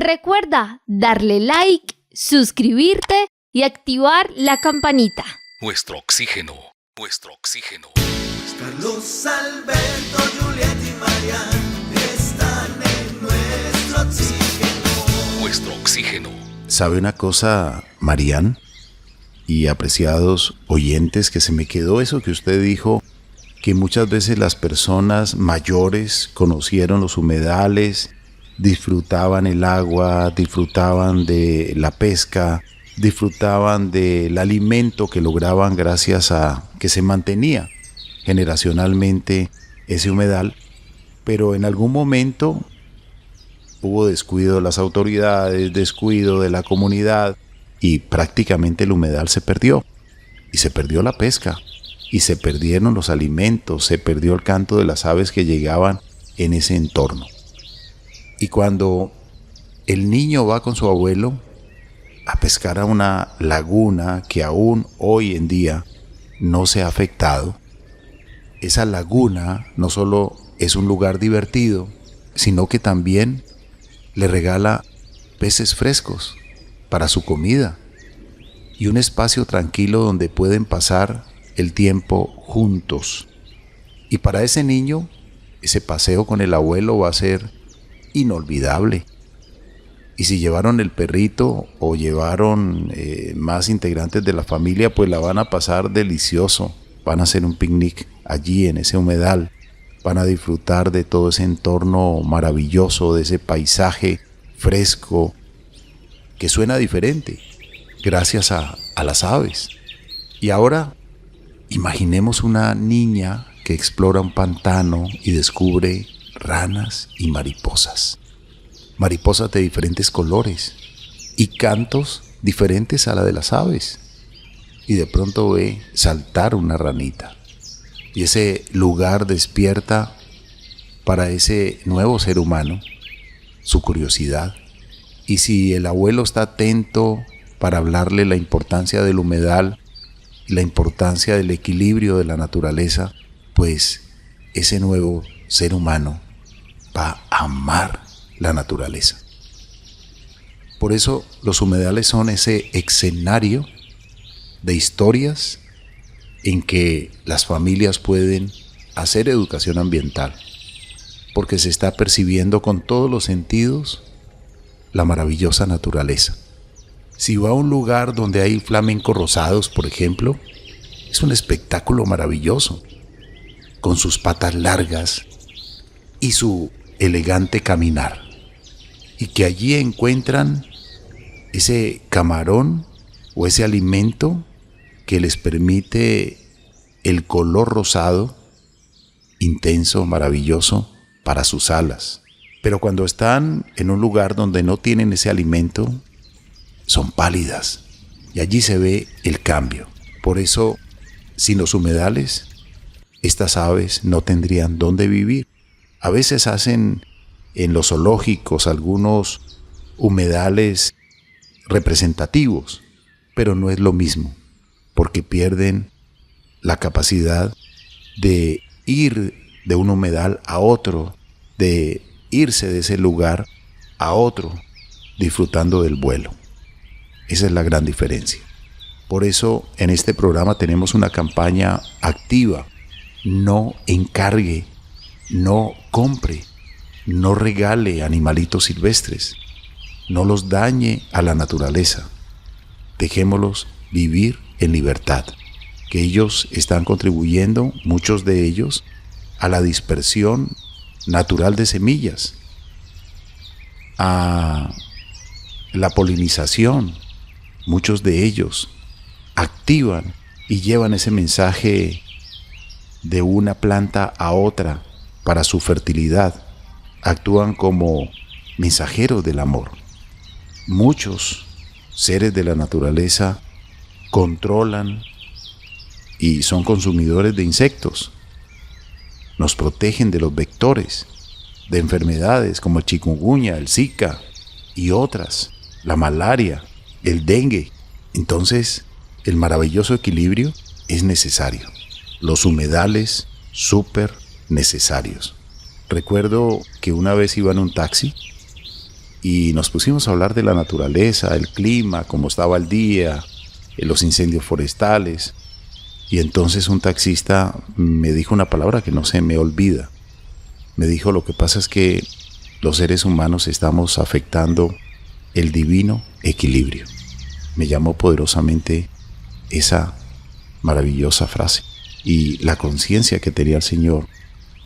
Recuerda darle like, suscribirte y activar la campanita. Nuestro oxígeno, nuestro oxígeno. Carlos, Alberto, Juliet y Marian están en nuestro oxígeno. Nuestro oxígeno. ¿Sabe una cosa, Marian y apreciados oyentes, que se me quedó eso que usted dijo, que muchas veces las personas mayores conocieron los humedales, disfrutaban el agua, disfrutaban de la pesca, disfrutaban del alimento que lograban gracias a que se mantenía generacionalmente ese humedal, pero en algún momento hubo descuido de las autoridades, descuido de la comunidad y prácticamente el humedal se perdió. Y se perdió la pesca, y se perdieron los alimentos, se perdió el canto de las aves que llegaban en ese entorno. Y cuando el niño va con su abuelo a pescar a una laguna que aún hoy en día no se ha afectado, esa laguna no solo es un lugar divertido, sino que también le regala peces frescos para su comida y un espacio tranquilo donde pueden pasar el tiempo juntos. Y para ese niño, ese paseo con el abuelo va a ser inolvidable. Y si llevaron el perrito o llevaron más integrantes de la familia, pues la van a pasar delicioso. Van a hacer un picnic allí en ese humedal. Van a disfrutar de todo ese entorno maravilloso, de ese paisaje fresco que suena diferente gracias a las aves. Y ahora imaginemos una niña que explora un pantano y descubre ranas y mariposas. Mariposas de diferentes colores y cantos diferentes a la de las aves. Y de pronto ve saltar una ranita. Y ese lugar despierta para ese nuevo ser humano su curiosidad. Y si el abuelo está atento para hablarle la importancia del humedal, la importancia del equilibrio de la naturaleza, pues ese nuevo ser humano va a amar la naturaleza. Por eso los humedales son ese escenario de historias en que las familias pueden hacer educación ambiental, porque se está percibiendo con todos los sentidos la maravillosa naturaleza. Si va a un lugar donde hay flamencos rosados, por ejemplo, es un espectáculo maravilloso, con sus patas largas y su elegante caminar, y que allí encuentran ese camarón o ese alimento que les permite el color rosado, intenso, maravilloso, para sus alas. Pero cuando están en un lugar donde no tienen ese alimento, son pálidas, y allí se ve el cambio. Por eso, sin los humedales, estas aves no tendrían dónde vivir. A veces hacen en los zoológicos algunos humedales representativos, pero no es lo mismo, porque pierden la capacidad de ir de un humedal a otro, de irse de ese lugar a otro, disfrutando del vuelo. Esa es la gran diferencia. Por eso en este programa tenemos una campaña activa: no encargue, no compre, no regale animalitos silvestres, no los dañe a la naturaleza. Dejémoslos vivir en libertad, que ellos están contribuyendo, muchos de ellos, a la dispersión natural de semillas, a la polinización. Muchos de ellos activan y llevan ese mensaje de una planta a otra para su fertilidad. Actúan como mensajeros del amor. Muchos seres de la naturaleza controlan y son consumidores de insectos. Nos protegen de los vectores, de enfermedades como el chikungunya, el Zika y otras, la malaria, el dengue. Entonces, el maravilloso equilibrio es necesario. Los humedales, súper necesarios. Recuerdo que una vez iba en un taxi y nos pusimos a hablar de la naturaleza, el clima, cómo estaba el día, los incendios forestales. Y entonces un taxista me dijo una palabra que no se me olvida. Me dijo: lo que pasa es que los seres humanos estamos afectando el divino equilibrio. Me llamó poderosamente esa maravillosa frase y la conciencia que tenía el Señor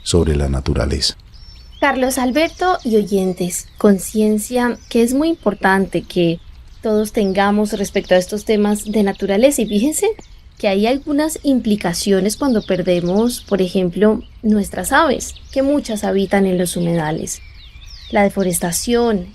sobre la naturaleza. Carlos Alberto y oyentes, conciencia que es muy importante que todos tengamos respecto a estos temas de naturaleza. Y fíjense que hay algunas implicaciones cuando perdemos, por ejemplo, nuestras aves, que muchas habitan en los humedales. La deforestación,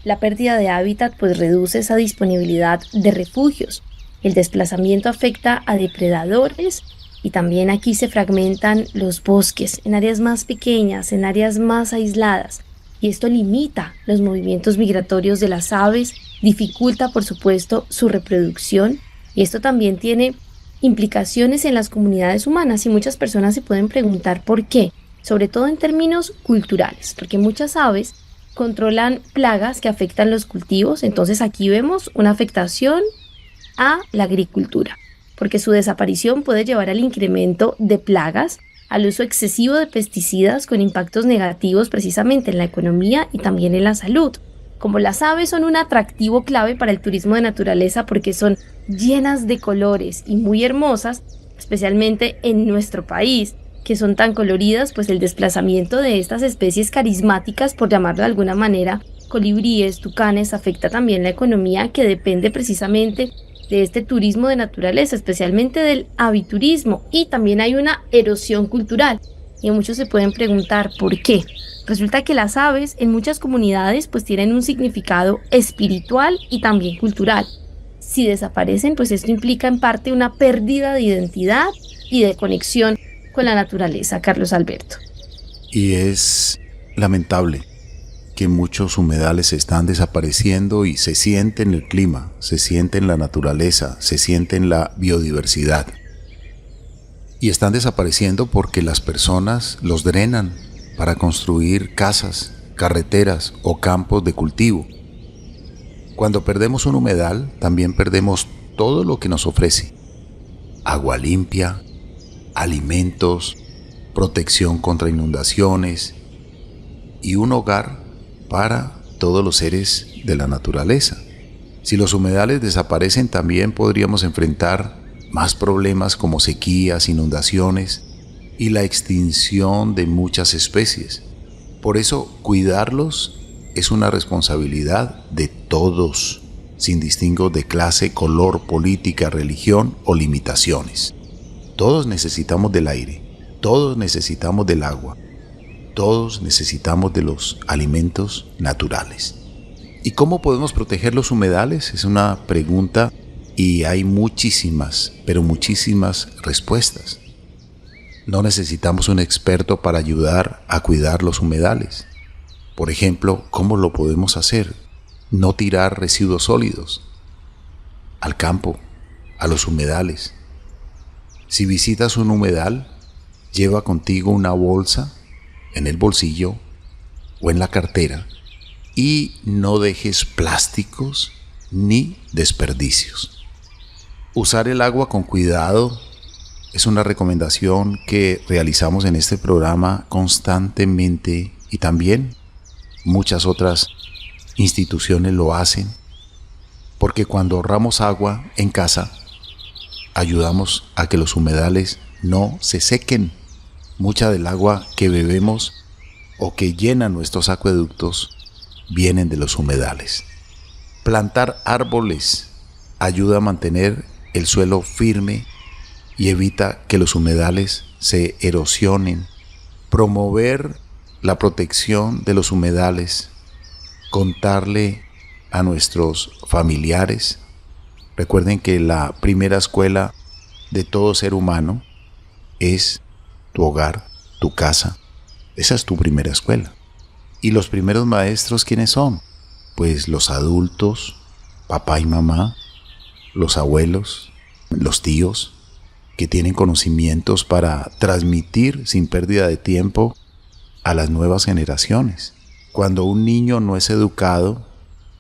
la pérdida de hábitat pues reduce esa disponibilidad de refugios. El desplazamiento afecta a depredadores y también aquí se fragmentan los bosques en áreas más pequeñas, en áreas más aisladas. Y esto limita los movimientos migratorios de las aves, dificulta por supuesto su reproducción y esto también tiene implicaciones en las comunidades humanas y muchas personas se pueden preguntar por qué, sobre todo en términos culturales, porque muchas aves controlan plagas que afectan los cultivos. Entonces aquí vemos una afectación a la agricultura, porque su desaparición puede llevar al incremento de plagas, al uso excesivo de pesticidas con impactos negativos precisamente en la economía y también en la salud. Como las aves son un atractivo clave para el turismo de naturaleza porque son llenas de colores y muy hermosas, especialmente en nuestro país, que son tan coloridas, pues el desplazamiento de estas especies carismáticas, por llamarlo de alguna manera, colibríes, tucanes, afecta también la economía que depende precisamente de este turismo de naturaleza, especialmente del aviturismo, y también hay una erosión cultural. Y muchos se pueden preguntar ¿por qué? Resulta que las aves en muchas comunidades pues tienen un significado espiritual y también cultural. Si desaparecen, pues esto implica en parte una pérdida de identidad y de conexión con la naturaleza, Carlos Alberto. Y es lamentable que muchos humedales están desapareciendo y se siente en el clima, se siente en la naturaleza, se siente en la biodiversidad. Y están desapareciendo porque las personas los drenan para construir casas, carreteras o campos de cultivo. Cuando perdemos un humedal, también perdemos todo lo que nos ofrece: agua limpia, alimentos, protección contra inundaciones y un hogar para todos los seres de la naturaleza. Si los humedales desaparecen, también podríamos enfrentar más problemas como sequías, inundaciones y la extinción de muchas especies. Por eso, cuidarlos es una responsabilidad de todos, sin distingo de clase, color, política, religión o limitaciones. Todos necesitamos del aire, todos necesitamos del agua, todos necesitamos de los alimentos naturales. ¿Y cómo podemos proteger los humedales? Es una pregunta y hay muchísimas, pero muchísimas respuestas. No necesitamos un experto para ayudar a cuidar los humedales. Por ejemplo, ¿cómo lo podemos hacer? No tirar residuos sólidos al campo, a los humedales. Si visitas un humedal, lleva contigo una bolsa en el bolsillo o en la cartera y no dejes plásticos ni desperdicios. Usar el agua con cuidado es una recomendación que realizamos en este programa constantemente y también muchas otras instituciones lo hacen, porque cuando ahorramos agua en casa, ayudamos a que los humedales no se sequen. Mucha del agua que bebemos o que llena nuestros acueductos vienen de los humedales. Plantar árboles ayuda a mantener el suelo firme y evita que los humedales se erosionen. Promover la protección de los humedales, contarle a nuestros familiares. Recuerden que la primera escuela de todo ser humano es tu hogar, tu casa. Esa es tu primera escuela. ¿Y los primeros maestros quiénes son? Pues los adultos, papá y mamá, los abuelos, los tíos, que tienen conocimientos para transmitir sin pérdida de tiempo a las nuevas generaciones. Cuando un niño no es educado,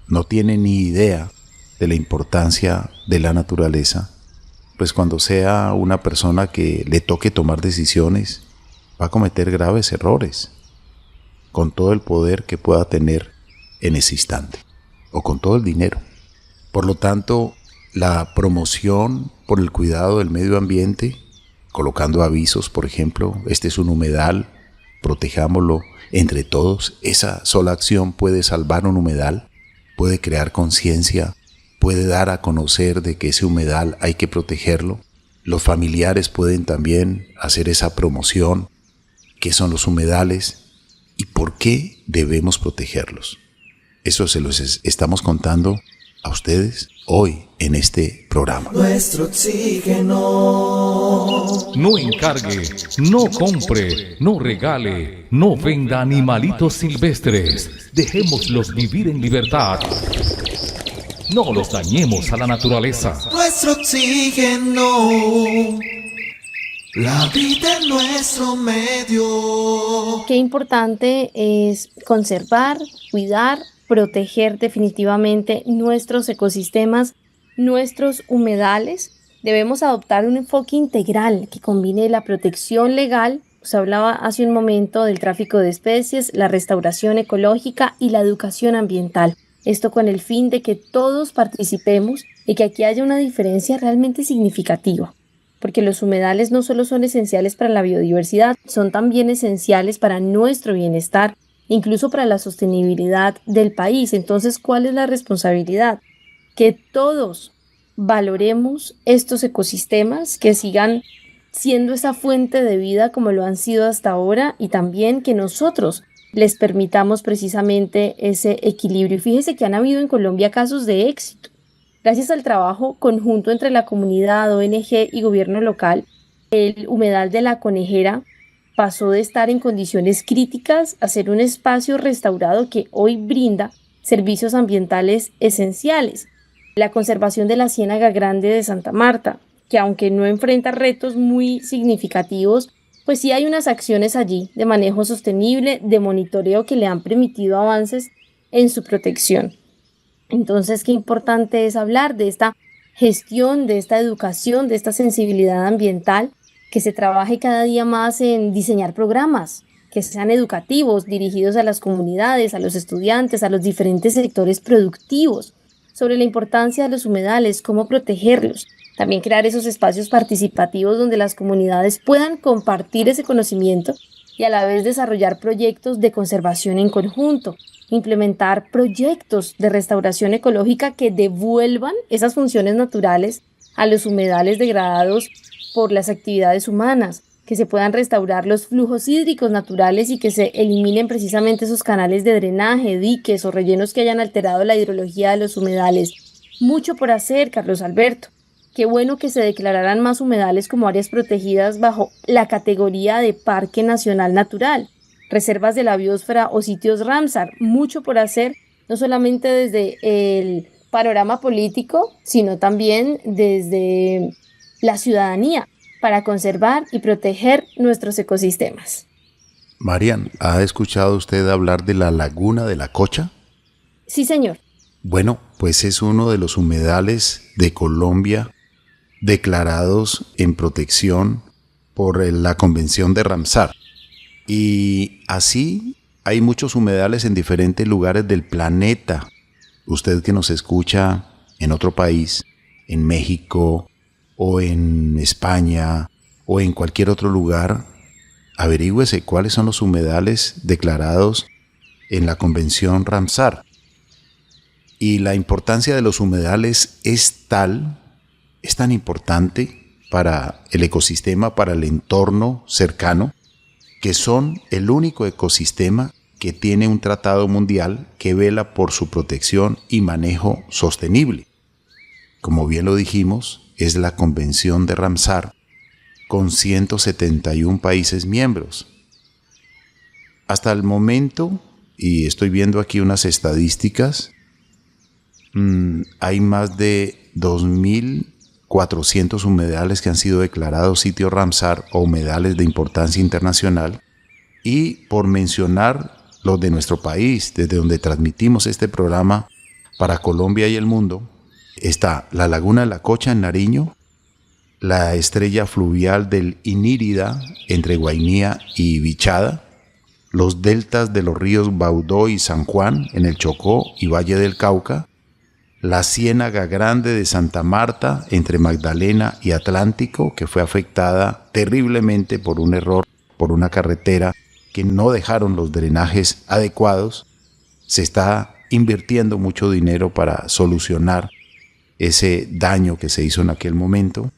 no tiene ni idea de la importancia de la naturaleza, pues cuando sea una persona que le toque tomar decisiones, va a cometer graves errores, con todo el poder que pueda tener en ese instante, o con todo el dinero. Por lo tanto, la promoción por el cuidado del medio ambiente, colocando avisos, por ejemplo, este es un humedal, protejámoslo entre todos. Esa sola acción puede salvar un humedal, puede crear conciencia, puede dar a conocer de que ese humedal hay que protegerlo. Los familiares pueden también hacer esa promoción, qué son los humedales y por qué debemos protegerlos. Eso se los estamos contando a ustedes hoy en este programa. Nuestro oxígeno. No encargue, no compre, no regale, no venda animalitos silvestres. Dejémoslos vivir en libertad. No los dañemos a la naturaleza. Nuestro oxígeno. La vida en nuestro medio. Qué importante es conservar, cuidar, proteger definitivamente nuestros ecosistemas, nuestros humedales. Debemos adoptar un enfoque integral que combine la protección legal, se hablaba hace un momento del tráfico de especies, la restauración ecológica y la educación ambiental. Esto con el fin de que todos participemos y que aquí haya una diferencia realmente significativa. Porque los humedales no solo son esenciales para la biodiversidad, son también esenciales para nuestro bienestar, incluso para la sostenibilidad del país. Entonces, ¿cuál es la responsabilidad? Que todos valoremos estos ecosistemas, que sigan siendo esa fuente de vida como lo han sido hasta ahora, y también que nosotros les permitamos precisamente ese equilibrio. Y fíjese que han habido en Colombia casos de éxito. Gracias al trabajo conjunto entre la comunidad, ONG y gobierno local, el humedal de La Conejera pasó de estar en condiciones críticas a ser un espacio restaurado que hoy brinda servicios ambientales esenciales. La conservación de la Ciénaga Grande de Santa Marta, que aunque no enfrenta retos muy significativos, pues sí hay unas acciones allí de manejo sostenible, de monitoreo que le han permitido avances en su protección. Entonces, qué importante es hablar de esta gestión, de esta educación, de esta sensibilidad ambiental, que se trabaje cada día más en diseñar programas que sean educativos, dirigidos a las comunidades, a los estudiantes, a los diferentes sectores productivos, sobre la importancia de los humedales, cómo protegerlos. También crear esos espacios participativos donde las comunidades puedan compartir ese conocimiento y a la vez desarrollar proyectos de conservación en conjunto, implementar proyectos de restauración ecológica que devuelvan esas funciones naturales a los humedales degradados por las actividades humanas, que se puedan restaurar los flujos hídricos naturales y que se eliminen precisamente esos canales de drenaje, diques o rellenos que hayan alterado la hidrología de los humedales. Mucho por hacer, Carlos Alberto. Qué bueno que se declararan más humedales como áreas protegidas bajo la categoría de Parque Nacional Natural, reservas de la biosfera o sitios Ramsar. Mucho por hacer, no solamente desde el panorama político, sino también desde la ciudadanía, para conservar y proteger nuestros ecosistemas. Marian, ¿ha escuchado usted hablar de la Laguna de la Cocha? Sí, señor. Bueno, pues es uno de los humedales de Colombia declarados en protección por la Convención de Ramsar. Y así hay muchos humedales en diferentes lugares del planeta. Usted que nos escucha en otro país, en México o en España o en cualquier otro lugar, averígüese cuáles son los humedales declarados en la Convención Ramsar. Y la importancia de los humedales es tan importante para el ecosistema, para el entorno cercano, que son el único ecosistema que tiene un tratado mundial que vela por su protección y manejo sostenible. Como bien lo dijimos, es la Convención de Ramsar, con 171 países miembros. Hasta el momento, y estoy viendo aquí unas estadísticas, hay más de 2.400 humedales que han sido declarados sitio Ramsar o humedales de importancia internacional. Y por mencionar los de nuestro país, desde donde transmitimos este programa, para Colombia y el mundo, está la laguna de La Cocha en Nariño, la estrella fluvial del Inírida entre Guainía y Vichada, los deltas de los ríos Baudó y San Juan en el Chocó y Valle del Cauca, la Ciénaga Grande de Santa Marta entre Magdalena y Atlántico, que fue afectada terriblemente por un error, por una carretera que no dejaron los drenajes adecuados. Se está invirtiendo mucho dinero para solucionar ese daño que se hizo en aquel momento.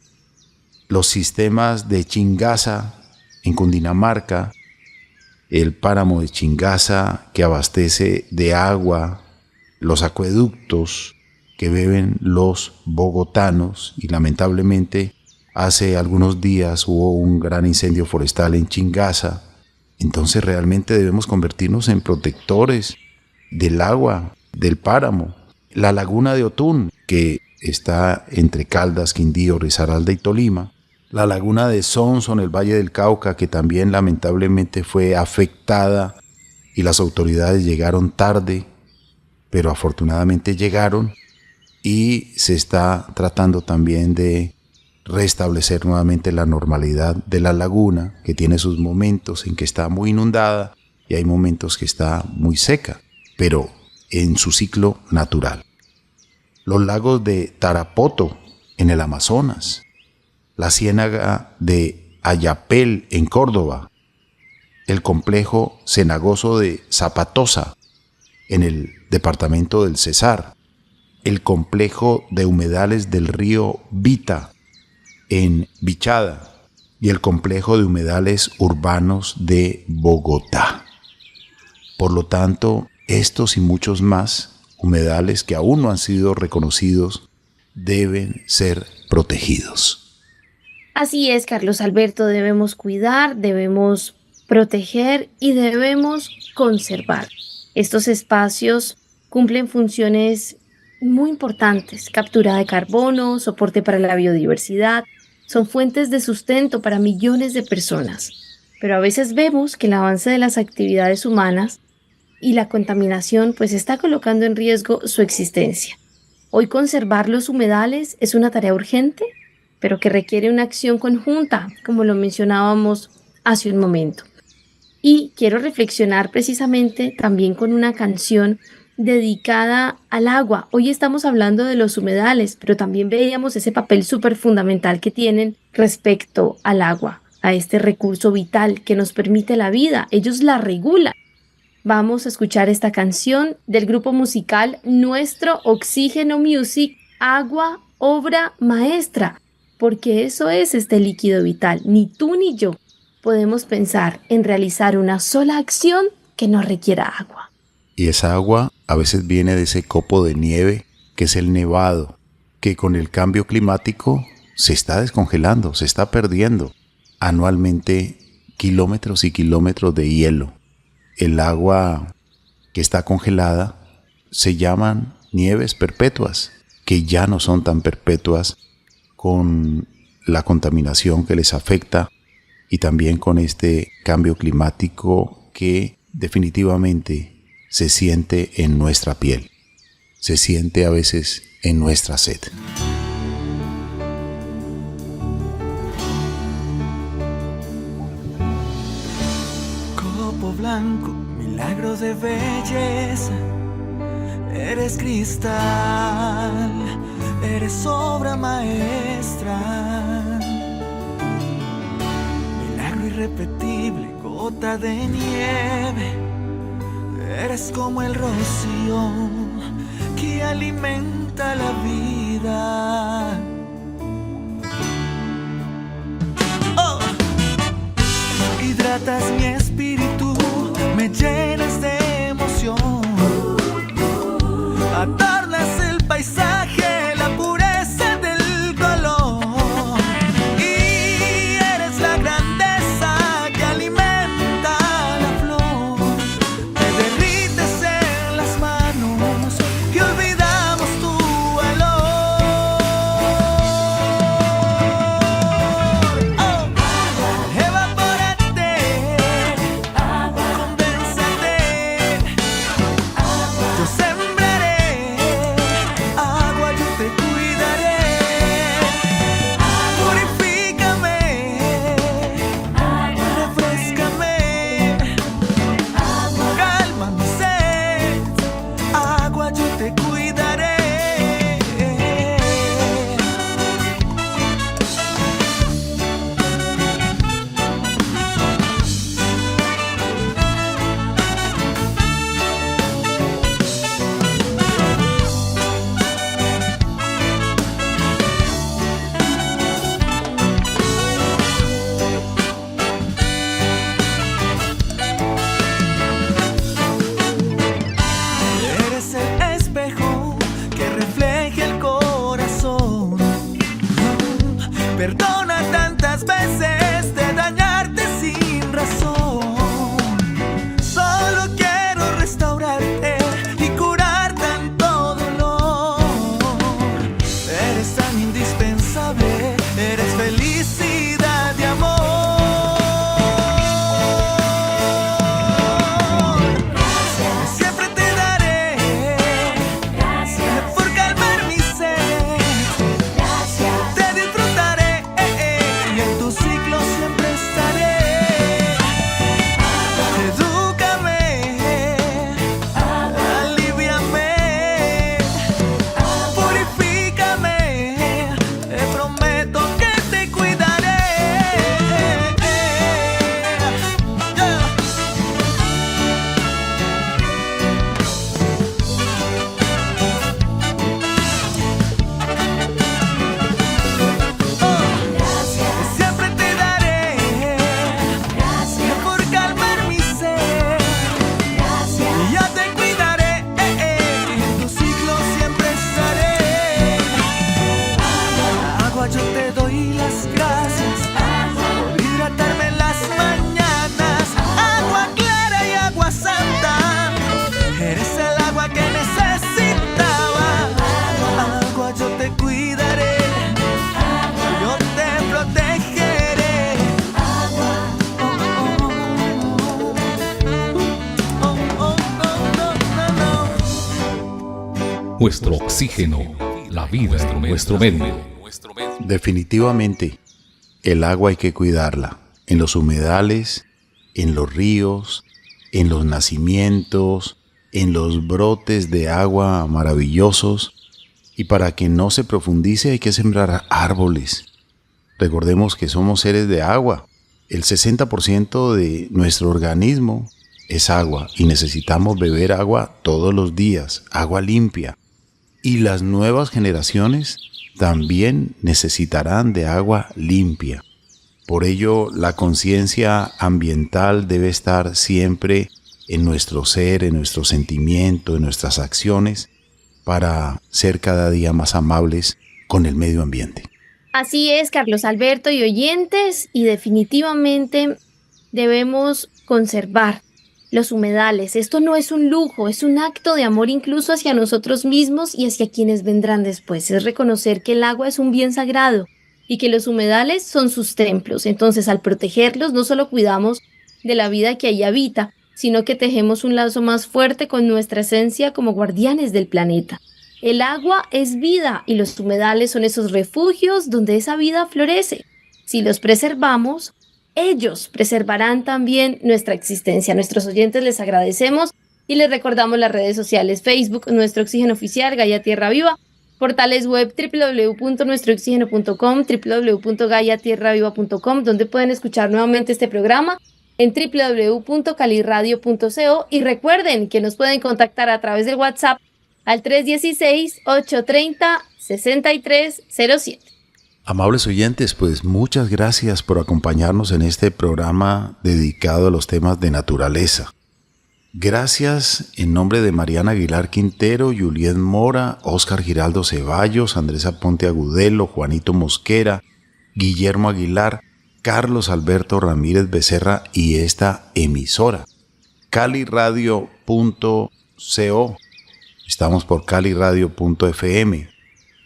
Los sistemas de Chingaza en Cundinamarca, el páramo de Chingaza que abastece de agua los acueductos que beben los bogotanos, y lamentablemente hace algunos días hubo un gran incendio forestal en Chingaza. Entonces realmente debemos convertirnos en protectores del agua, del páramo. La laguna de Otún, que está entre Caldas, Quindío, Risaralda y Tolima. La laguna de Sonso en el Valle del Cauca, que también lamentablemente fue afectada y las autoridades llegaron tarde, pero afortunadamente llegaron, y se está tratando también de restablecer nuevamente la normalidad de la laguna, que tiene sus momentos en que está muy inundada y hay momentos que está muy seca, pero en su ciclo natural. Los lagos de Tarapoto en el Amazonas, la ciénaga de Ayapel en Córdoba, el complejo cenagoso de Zapatosa en el departamento del Cesar, el complejo de humedales del río Vita en Vichada y el complejo de humedales urbanos de Bogotá. Por lo tanto, estos y muchos más humedales que aún no han sido reconocidos deben ser protegidos. Así es, Carlos Alberto, debemos cuidar, debemos proteger y debemos conservar. Estos espacios cumplen funciones muy importantes: captura de carbono, soporte para la biodiversidad, son fuentes de sustento para millones de personas. Pero a veces vemos que el avance de las actividades humanas y la contaminación pues está colocando en riesgo su existencia. Hoy conservar los humedales es una tarea urgente, pero que requiere una acción conjunta, como lo mencionábamos hace un momento. Y quiero reflexionar precisamente también con una canción dedicada al agua. Hoy estamos hablando de los humedales, pero también veíamos ese papel súper fundamental que tienen respecto al agua, a este recurso vital que nos permite la vida. Ellos la regulan. Vamos a escuchar esta canción del grupo musical Nuestro Oxígeno Music, Agua, Obra Maestra, porque eso es este líquido vital. Ni tú ni yo podemos pensar en realizar una sola acción que no requiera agua. Y esa agua a veces viene de ese copo de nieve que es el nevado, que con el cambio climático se está descongelando, se está perdiendo anualmente kilómetros y kilómetros de hielo. El agua que está congelada se llaman nieves perpetuas, que ya no son tan perpetuas con la contaminación que les afecta y también con este cambio climático que definitivamente se siente en nuestra piel, se siente a veces en nuestra sed. Copo blanco, milagro de belleza, eres cristal, eres obra maestra, milagro irrepetible, gota de nieve. Eres como el rocío que alimenta la vida. Oh. Hidratas mi espíritu, me llenas de emoción. Adornas el paisaje, la pureza del color. Y eres la grandeza que alimenta la flor. Te derrites en las manos y olvidamos tu valor. Oh, evapórate, condénsate. Perdona tantas veces de dañarte sin razón. Solo quiero restaurarte y curar tanto dolor. Eres tan indispensable, eres felicidad y amor. Siempre te daré por calmar mi sed. Te disfrutaré y en tu ciclo siempre estaré. Edúcame, alivíame, purifícame. Te prometo que te cuidaré. Siempre te daré por calmar mi sed. Y yo te cuidaré y en tu ciclo siempre estaré. Agua, yo te doy las gracias por hidratarme en las mañanas. Agua clara y agua santa, eres el agua que necesitaba. Agua, yo te cuidaré, yo te protegeré. Nuestro oxígeno, la vida en nuestro medio. Definitivamente, el agua hay que cuidarla. En los humedales, en los ríos, en los nacimientos, en los brotes de agua maravillosos. Y para que no se profundice hay que sembrar árboles. Recordemos que somos seres de agua. El 60% de nuestro organismo es agua y necesitamos beber agua todos los días, agua limpia. Y las nuevas generaciones también necesitarán de agua limpia. Por ello, la conciencia ambiental debe estar siempre en nuestro ser, en nuestro sentimiento, en nuestras acciones, para ser cada día más amables con el medio ambiente. Así es, Carlos Alberto y oyentes, y definitivamente debemos conservar los humedales. Esto no es un lujo, es un acto de amor incluso hacia nosotros mismos y hacia quienes vendrán después. Es reconocer que el agua es un bien sagrado y que los humedales son sus templos. Entonces, al protegerlos, no solo cuidamos de la vida que ahí habita, sino que tejemos un lazo más fuerte con nuestra esencia como guardianes del planeta. El agua es vida y los humedales son esos refugios donde esa vida florece. Si los preservamos, ellos preservarán también nuestra existencia. A nuestros oyentes les agradecemos y les recordamos las redes sociales: Facebook, Nuestro Oxígeno Oficial, Gaia Tierra Viva, portales web www.nuestroxigeno.com, www.gaiatierraviva.com, donde pueden escuchar nuevamente este programa en www.caliradio.co, y recuerden que nos pueden contactar a través del WhatsApp al 316-830-6307. Amables oyentes, pues muchas gracias por acompañarnos en este programa dedicado a los temas de naturaleza. Gracias en nombre de Mariana Aguilar Quintero, Juliet Mora, Óscar Giraldo Ceballos, Andrés Aponte Agudelo, Juanito Mosquera, Guillermo Aguilar, Carlos Alberto Ramírez Becerra y esta emisora, caliradio.co. Estamos por caliradio.fm.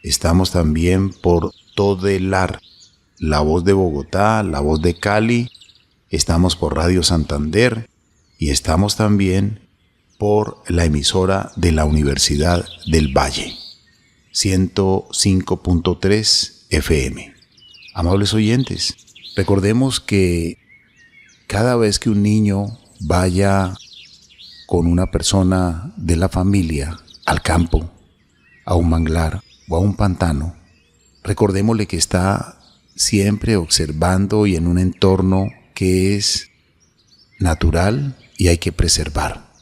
Estamos también por Todelar, La Voz de Bogotá, La Voz de Cali. Estamos por Radio Santander y estamos también por la emisora de la Universidad del Valle, 105.3 FM. Amables oyentes, recordemos que cada vez que un niño vaya con una persona de la familia al campo, a un manglar o a un pantano, recordémosle que está siempre observando y en un entorno que es natural y hay que preservar,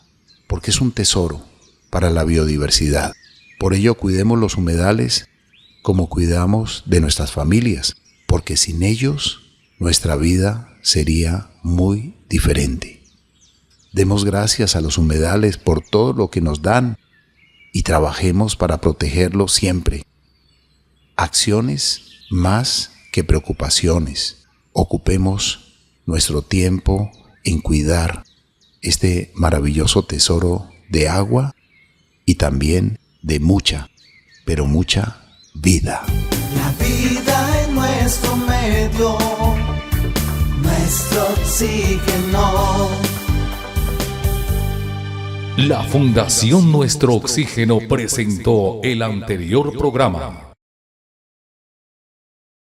porque es un tesoro para la biodiversidad. Por ello, cuidemos los humedales como cuidamos de nuestras familias, porque sin ellos nuestra vida sería muy diferente. Demos gracias a los humedales por todo lo que nos dan y trabajemos para protegerlos siempre. Acciones más que preocupaciones. Ocupemos nuestro tiempo en cuidar este maravilloso tesoro de agua y también de mucha, pero mucha vida. La vida es nuestro medio, nuestro oxígeno. La Fundación Nuestro Oxígeno presentó el anterior programa.